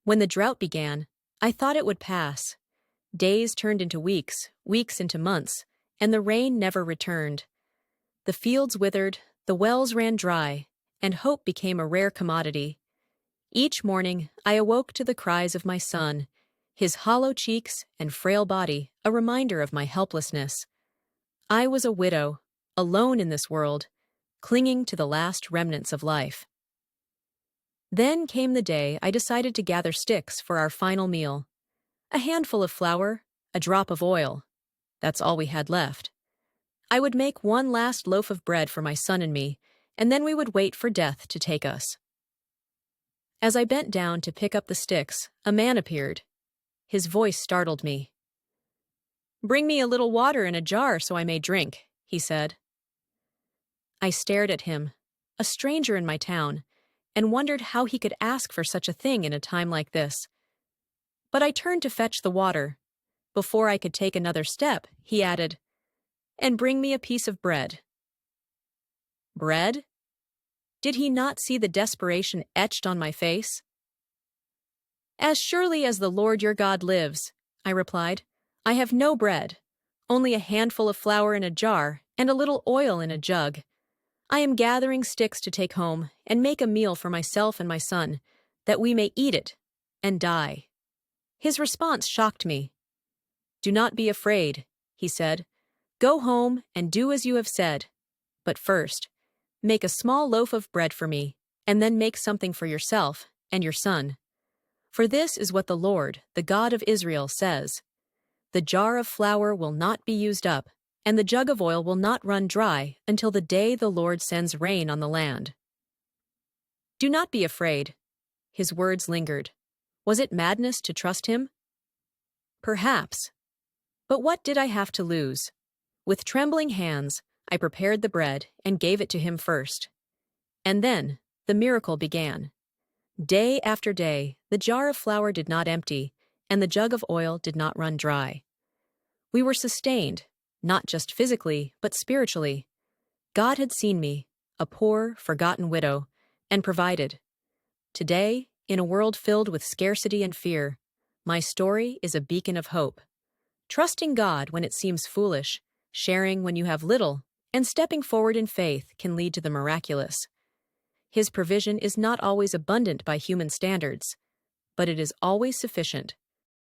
When the drought began, I thought it would pass. Days turned into weeks, weeks into months, and the rain never returned. The fields withered, the wells ran dry, and hope became a rare commodity. Each morning, I awoke to the cries of my son, his hollow cheeks and frail body a reminder of my helplessness. I was a widow, alone in this world, clinging to the last remnants of life. Then came the day I decided to gather sticks for our final meal. A handful of flour, a drop of oil. That's all we had left. I would make one last loaf of bread for my son and me, and then we would wait for death to take us. As I bent down to pick up the sticks, a man appeared. His voice startled me. "Bring me a little water in a jar so I may drink," he said. I stared at him, a stranger in my town, and wondered how he could ask for such a thing in a time like this. But I turned to fetch the water. Before I could take another step, he added, "And bring me a piece of bread." Bread? Did he not see the desperation etched on my face? "As surely as the Lord your God lives," I replied, "I have no bread, only a handful of flour in a jar and a little oil in a jug. I am gathering sticks to take home and make a meal for myself and my son, that we may eat it and die." His response shocked me. "Do not be afraid," he said. "Go home and do as you have said. But first, make a small loaf of bread for me, and then make something for yourself and your son. For this is what the Lord, the God of Israel, says: the jar of flour will not be used up, and the jug of oil will not run dry until the day the Lord sends rain on the land." Do not be afraid. His words lingered. Was it madness to trust him? Perhaps. But what did I have to lose? With trembling hands, I prepared the bread and gave it to him first. And then, the miracle began. Day after day, the jar of flour did not empty, and the jug of oil did not run dry. We were sustained, not just physically, but spiritually. God had seen me, a poor, forgotten widow, and provided. Today, in a world filled with scarcity and fear, my story is a beacon of hope. Trusting God when it seems foolish, sharing when you have little, and stepping forward in faith can lead to the miraculous. His provision is not always abundant by human standards, but it is always sufficient,